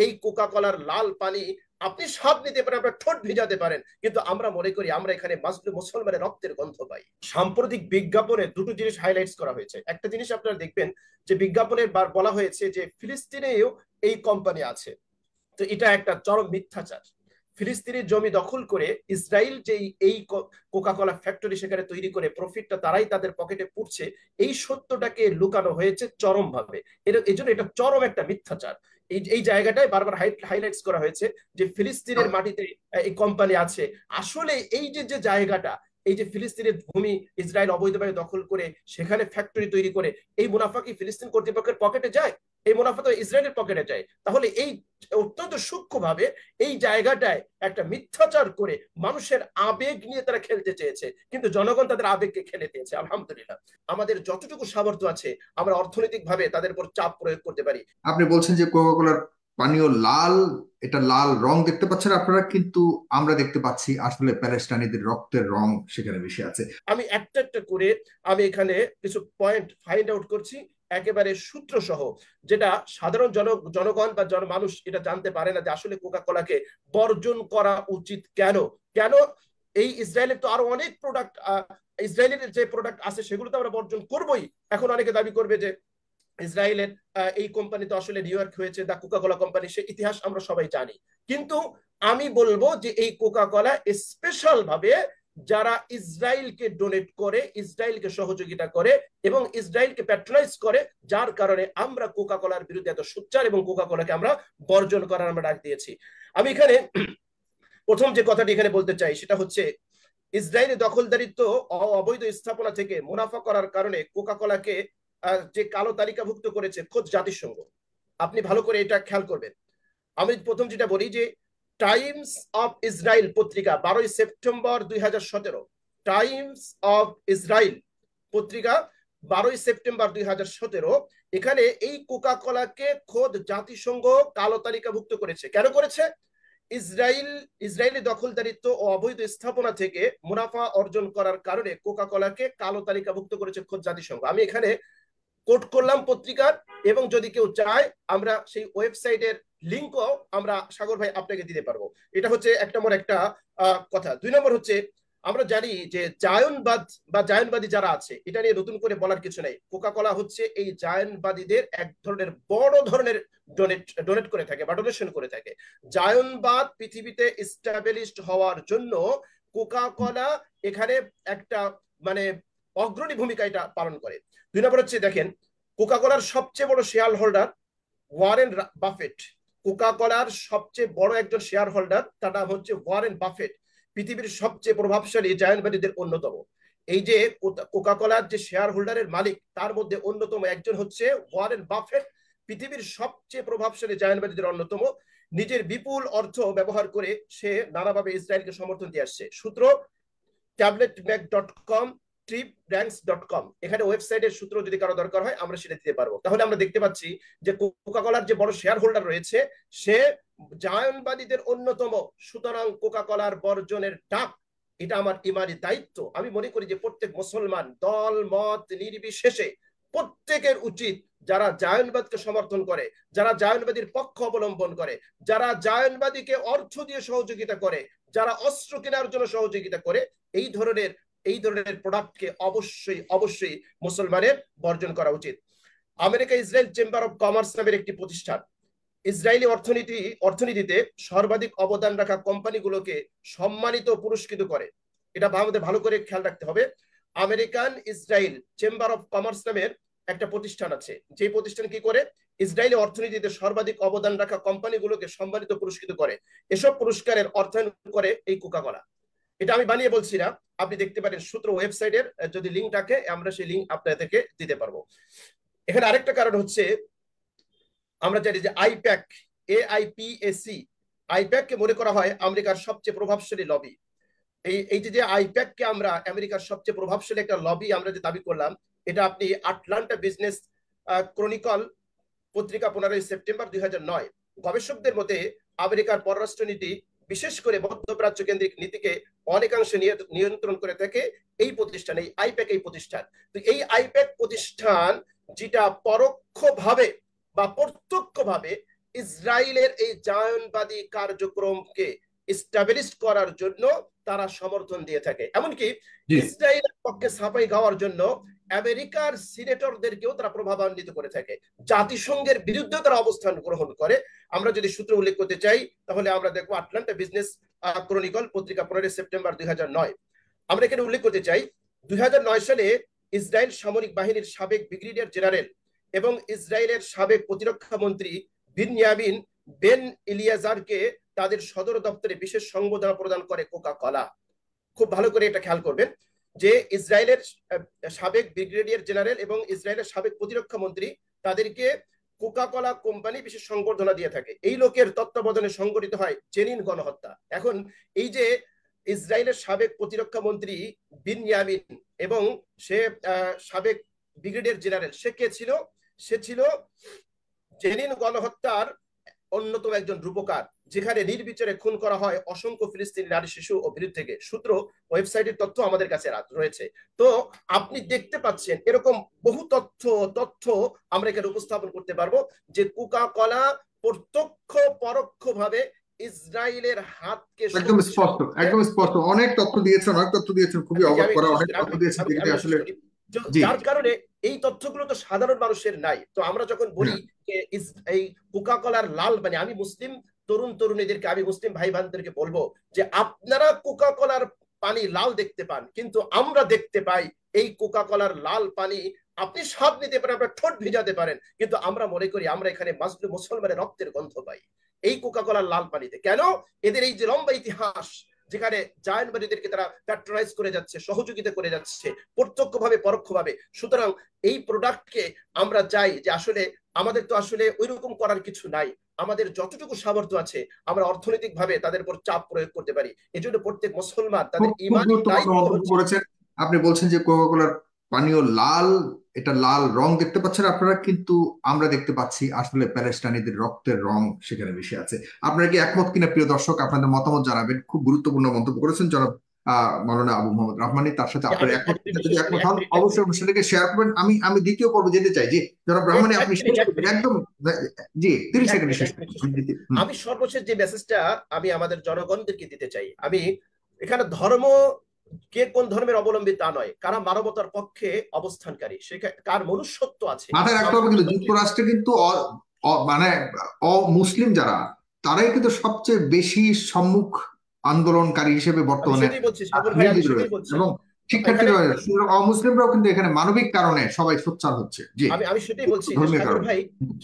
এই কোকা কলার লাল পানি আপনি স্বাদ নিতে পারেন, আপনার ঠোঁট ভিজাতে পারেন, কিন্তু আমরা মনে করি আমরা এখানে মাজলুম মুসলমানের রক্তের গন্ধ পাই। সাম্প্রতিক বিজ্ঞাপনে দুটো জিনিস হাইলাইটস করা হয়েছে। একটা জিনিস আপনারা দেখবেন যে বিজ্ঞাপনে বলা হয়েছে যে ফিলিস্তিনেও এই কোম্পানি আছে। তো এটা একটা চরম মিথ্যাচার। ফিলিস্তিনের জমি দখল করে ইসরায়েল যে এই কোকা কোলা ফ্যাক্টরি সেখানে তৈরি করে প্রফিটটা তারাই তাদের পকেটে পুড়ছে, এই সত্যটাকে লুকানো হয়েছে চরম ভাবে। এই জন্য এটা চরম একটা মিথ্যাচার। এই জায়গাটায় বারবার হাইলাইটস করা হয়েছে যে ফিলিস্তিনের মাটিতে এই কোম্পানি আছে। আসলে এই যে যে জায়গাটা, এই যে ফিলিস্তিনের ভূমি ইসরায়েল অবৈধভাবে দখল করে সেখানে ফ্যাক্টরি তৈরি করে, এই মুনাফা কি ফিলিস্তিন কর্তৃপক্ষের পকেটে যায়? এই মুনাফা তো ইসরায়েলের পকেটে যায়। তাহলে এই অত্যন্ত সূক্ষ্মভাবে এই জায়গাটায় একটা মিথ্যাচার করে মানুষের আবেগ নিয়ে তারা খেলতে চেয়েছে, কিন্তু জনগণ তাদের আবেগকে খেলে দিয়েছে। আলহামদুলিল্লাহ, আমাদের যতটুকু সামর্থ্য আছে আমরা অর্থনৈতিক ভাবে তাদের উপর চাপ প্রয়োগ করতে পারি। আপনি বলছেন যে কোকা কোলার পানীয় লাল, এটা লাল রং দেখতে পাচ্ছেন আপনারা, কিন্তু আমরা দেখতে পাচ্ছি আসলে প্যালেস্টাইনিদের রক্তের রং সেখানে মিশে আছে। আমি একটা একটা করে আমি এখানে কিছু পয়েন্ট ফাইন্ড আউট করছি একেবারে সূত্র সহ, যেটা সাধারণ জনগণ বা মানুষ এটা জানতে পারে না যে আসলে কোকা কোলাকে বর্জন করা উচিত কেন। কেন এই ইসরায়েলের তো আরো অনেক প্রোডাক্ট, ইসরায়েলের যে প্রোডাক্ট আছে সেগুলো তো আমরা বর্জন করবোই। এখন অনেকে দাবি করবে যে ইসরায়েলের এই কোম্পানি তো আসলে নিউ ইয়র্ক হয়েছে, দা কোকা কোলা কোম্পানি, সে ইতিহাস আমরা সবাই জানি। কিন্তু আমি বলবো যে এই কোকা কোলা স্পেশাল ভাবে যারা ইসরায়েলকে ডোনেট করে, ইসরায়েলকে সহযোগিতা করে এবং ইসরায়েলকে প্যাট্রোনাইজ করে, যার কারণে আমরা কোকা কোলার বিরুদ্ধে এত সোচ্চার এবং কোকা কোলাকে আমরা বর্জন করার আমরা ডাক দিয়েছি। আমি এখানে প্রথম যে কথাটি এখানে বলতে চাই সেটা হচ্ছে ইসরায়েলি দখলদারিত্ব অবৈধ স্থাপনা থেকে মুনাফা করার কারণে কোকা কোলাকে যে কালো তালিকাভুক্ত করেছে খোদ জাতিসংঘ। আপনি ভালো করে এটা খেয়াল করবেন। আমি প্রথম যেটা বলি যে টাইমস অফ ইসরায়েল পত্রিকা 12 সেপ্টেম্বর 2017, টাইমস অফ ইসরায়েল পত্রিকা 12 সেপ্টেম্বর 2017, এখানে এই কোকা কোলাকে খোদ জাতিসংঘ কালো তালিকাভুক্ত করেছে। কেন করেছে? ইসরায়েলি দখলদারিত্ব ও অবৈধ স্থাপনা থেকে মুনাফা অর্জন করার কারণে কোকা কোলাকে কালো তালিকাভুক্ত করেছে খোদ জাতিসংঘ। আমি এখানে কোট করলাম পত্রিকার, এবং যদি কেউ চায় আমরা সেই ওয়েবসাইটের লিঙ্কও আমরা সাগর ভাই আপনাকে দিতে পারবো। এটা হচ্ছে এক নম্বর একটা কথা। দুই নম্বর হচ্ছে আমরা জানি যে জায়নবাদ বা জায়নবাদী যারা আছে, এটা নিয়ে নতুন করে বলার কিছু নাই। কোকা কোলা হচ্ছে এই জায়নবাদীদের এক ধরনের বড় ধরনের ডোনেট করে থাকে বা ডোনেশন করে থাকে। জায়নবাদ পৃথিবীতে এস্টাবলিশড হওয়ার জন্য কোকা কোলা এখানে একটা মানে অগ্রণী ভূমিকা এটা পালন করে। দুই নম্বর হচ্ছে দেখেন, কোকা কোলার সবচেয়ে বড় shareholder Warren Buffett. Coca কোলার সবচেয়ে বড় একজন শেয়ার হোল্ডার, তার নাম হচ্ছে ওয়ারেন বাফেট, পৃথিবীর সবচেয়ে প্রভাবশালী জায়ান্টবাদীদের অন্যতম। এই যে কোকা কোলার যে শেয়ার হোল্ডারের মালিক তার মধ্যে অন্যতম একজন হচ্ছে ওয়ারেন বাফেট, পৃথিবীর সবচেয়ে প্রভাবশালী জায়ান্টবাদীদের অন্যতম। নিজের বিপুল অর্থ ব্যবহার করে সে নানাভাবে ইসরায়েলকে সমর্থন দিয়ে আসছে। সূত্র tabletmac.com, tripranks.com, এখানে ওয়েবসাইটের সূত্র যদি কারো দরকার হয় আমরা সেটা দিতে পারবো। তাহলে আমরা দেখতে পাচ্ছি যে কোকা কোলার যে বড় শেয়ার হোল্ডার রয়েছে সে জায়নবাদীদের অন্যতম। সুতরাং কোকা কোলার বর্জনের ডাক এটা আমার ইমানি দায়িত্ব। আমি মনে করি যে প্রত্যেক মুসলমান দল মত নির্বিশেষে প্রত্যেকের উচিত, যারা জায়নবাদকে সমর্থন করে, যারা জায়নবাদীর পক্ষ অবলম্বন করে, যারা জায়নবাদীকে অর্থ দিয়ে সহযোগিতা করে, যারা অস্ত্র কেনার জন্য সহযোগিতা করে, এই ধরনের প্রোডাক্টকে অবশ্যই অবশ্যই মুসলমানের বর্জন করা উচিত। America Israel chamber of commerce নামের একটি প্রতিষ্ঠান ইসরায়েলি অর্থনীতিতে সর্বাধিক অবদান রাখা কোম্পানিগুলোকে সম্মানিত পুরস্কৃত করে। এটা আমাদের ভালো করে খেয়াল রাখতে হবে। American Israel chamber of commerce নামের একটা প্রতিষ্ঠান আছে, যে প্রতিষ্ঠান কি করে ইসরায়েলি অর্থনীতিতে সর্বাধিক অবদান রাখা কোম্পানিগুলোকে সম্মানিত পুরস্কৃত করে। এসব পুরস্কারের অর্থায়ন করে এই কোকা কোলা। এটা আমি বানিয়ে বলছি না, আপনি দেখতে পারেন সূত্র ওয়েবসাইটের, যদি লিঙ্ক থাকে আমরা সেই লিঙ্ক আপনাদেরকে দিতে পারবো। এখানে আরেকটা কারণ হচ্ছে আমরা জানি যে আইপ্যাক, AIPAC, আইপ্যাককে মনে করা হয় আমেরিকার সবচেয়ে প্রভাবশালী লবি। এই যে আইপ্যাককে আমরা আমেরিকার সবচেয়ে প্রভাবশালী একটা লবি আমরা যে দাবি করলাম, এটা আপনি আটলান্টা বিজনেস ক্রনিকল পত্রিকা 15 সেপ্টেম্বর 2009, গবেষকদের মতে আমেরিকার পররাষ্ট্রনীতি বিশেষ করে মধ্যপ্রাচ্য কেন্দ্রিক নীতিকে অনেকাংশে নিয়ন্ত্রণ করে থাকে এই প্রতিষ্ঠান, এই আইপ্যাক এই প্রতিষ্ঠান। তো এই আইপ্যাক প্রতিষ্ঠান যেটা পরোক্ষভাবে বা প্রত্যক্ষভাবে ইসরায়েলের এই জায়নবাদী কার্যক্রমকে স্টাবলিশ করার জন্য তারা সমর্থন দিয়ে থাকে। এমনকি ইসরায়েলের পক্ষে সাফাই গাওয়ার জন্য আমেরিকার সিনেটরদেরকেও তারা প্রভাবান্বিত করে থাকে, জাতিসংঘের বিরুদ্ধে তারা অবস্থান গ্রহণ করে। আমরা যদি সূত্র উল্লেখ করতে চাই তাহলে আমরা দেখবো আটলান্টা বিজনেস ক্রনিকল পত্রিকা 15 সেপ্টেম্বর 2009। আমরা এখানে উল্লেখ করতে চাই 2009 সালে ইসরায়েল সামরিক বাহিনীর সাবেক ব্রিগেডিয়ার জেনারেল এবং ইসরায়েলের সাবেক প্রতিরক্ষা মন্ত্রী বিনয়ামিন বেন ইলিয়াজারকে তাদের সদর দপ্তরে বিশেষ সংবর্ধনা প্রদান করে কোকা কোলা। খুব ভালো করে এটা খেয়াল করবেন যে ইসরায়েলের সাবেক ব্রিগেডিয়ার জেনারেল এবং ইসরায়েলের সাবেক প্রতিরক্ষা মন্ত্রী তাদেরকে কোকা কোলা কোম্পানি বিশেষ সংবর্ধনা দিয়ে থাকে। এই লোকের তত্ত্বাবধানে সংগঠিত হয় জেনিন গণহত্যা। এখন এই যে ইসরায়েলের সাবেক প্রতিরক্ষা মন্ত্রী বিনয়ামিন এবং সে সাবেক ব্রিগেডিয়ার জেনারেল, সে কে ছিল? সে ছিল জেনিন গণহত্যার অন্যতম একজন রূপকার, যেখানে নির্বিচারে খুন করা হয় অসংখ্য ফিলিস্তিনি নারী, শিশু ও বিরুদ্ধে। সূত্র ওয়েবসাইটের তথ্য আমাদের কাছে রয়েছে। তো আপনি দেখতে পাচ্ছেন এরকম বহু তথ্য আমরা এখানে উপস্থাপন করতে পারবো যে কোকা কোলা প্রত্যক্ষ পরোক্ষ ভাবে ইসরায়েলের হাতকে একদম স্পষ্ট অনেক তথ্য দিয়েছেন খুবই অবাক করা অনেক তথ্য দিয়েছেন যেটা আসলে যার কারণে এই তথ্যগুলো তো সাধারণ মানুষের নাই। তো আমরা যখন বলি যে এই কোকা কোলার লাল মানে, আমি মুসলিম তরুণীদেরকে, আমি মুসলিম ভাই বোনদেরকে বলবো যে আপনারা কোকা কোলার পানি লাল দেখতে পান, কিন্তু আমরা দেখতে পাই এই কোকা কোলার লাল পানি আপনি স্বাদ নিতে পারেন, আপনার ঠোঁট ভিজাতে পারেন, কিন্তু আমরা মনে করি আমরা এখানে মাজলুম মুসলমানের রক্তের গন্ধ পাই এই কোকা কোলার লাল পানিতে। কেন? এদের এই যে লম্বা ইতিহাস, যেখানে জায়নবাদীদেরকে তারা প্যাট্রোনাইজ করে যাচ্ছে, সহযোগিতা করে যাচ্ছে প্রত্যক্ষভাবে পরোক্ষভাবে। সুতরাং এই প্রোডাক্টকে আমরা চাই যে আসলে আমাদের তো আসলে ওইরকম করার কিছু নাই, আমাদের যতটুকু সামর্থ্য আছে আমরা অর্থনৈতিক ভাবে তাদের উপর চাপ প্রয়োগ করতে পারি। এজন্য প্রত্যেক মুসলমান তাদের ঈমান করেছেন। আপনি বলছেন যে কোকা কোলার পানীয় লাল, এটা লাল রং দেখতে পাচ্ছেন আপনারা, কিন্তু আমরা দেখতে পাচ্ছি আসলে প্যালেস্টাইনিদের রক্তের রং সেখানে বেশি আছে। আপনারা কি একমত কিনা প্রিয় দর্শক? আপনাদের মতামত জানাবেন। খুব গুরুত্বপূর্ণ মন্তব্য করেছেন জনাব মাওলানা আবু মোহাম্মদ রহমানী। তার সাথে আপনার একমত, যদি একমত হন অবশ্যই অনুষ্ঠানটাকে শেয়ার করবেন। আমি দ্বিতীয় পর্বে যেতে চাই যে জনাব রহমানী আপনি একদম জি 30 সেকেন্ড শেষ। আমি সর্বশেষ যে মেসেজটা আমি আমাদের জনগণদেরকে দিতে চাই, আমি এখানে ধর্ম কে কোন ধর্মের অবলম্বী তা নয়, কারা মানবতার পক্ষে অবস্থানকারী, সে কার মনুষ্যত্ব আছে। কিন্তু যুক্তরাষ্ট্রে কিন্তু মানে মুসলিম যারা, তারাই কিন্তু সবচেয়ে বেশি সম্মুখ আন্দোলনকারী হিসেবে বর্তমানে, এবং শিক্ষার্থীরা অমুসলিমরাও কিন্তু এখানে মানবিক কারণে সবাই সোচ্চার হচ্ছে। আমি সেটাই বলছি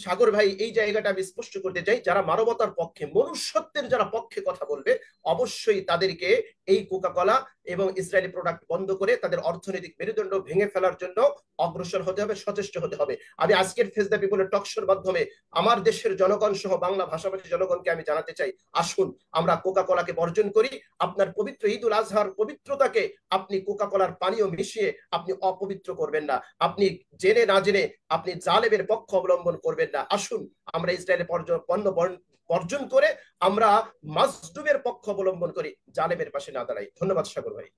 সাগর ভাই এই জায়গাটা আমি স্পষ্ট করতে চাই, যারা মানবতার পক্ষে, মনুষ্যত্বের যারা পক্ষে কথা বলবে, অবশ্যই তাদেরকে এই কোকা কোলা এবং ইসরায়েলি প্রোডাক্ট বন্ধ করে তাদের অর্থনৈতিক মেরুদণ্ড ভেঙে ফেলার জন্য অগ্রসর হতে হবে, সচেষ্ট হতে হবে। আমি আজকের ফেস দ্য পিপলের টকশোর মাধ্যমে আমার দেশের জনগণ সহ বাংলা ভাষাভাষী জনগণকে আমি জানাতে চাই, আসুন আমরা কোকা কোলাকে বর্জন করি। আপনার পবিত্র ঈদ উল আজহার পবিত্রতাকে আপনি কোকা কোলার পানীয় মিশিয়ে আপনি অপবিত্র করবেন না, আপনি জেনে না জেনে আপনি জালেমের পক্ষ অবলম্বন করবেন না। আসুন আমরা ইসরায়েলের পণ্য বর্জন করে আমরা মাজলুমের পক্ষ অবলম্বন করি, জালেমের পাশে না দাঁড়াই। ধন্যবাদ সাগর ভাই।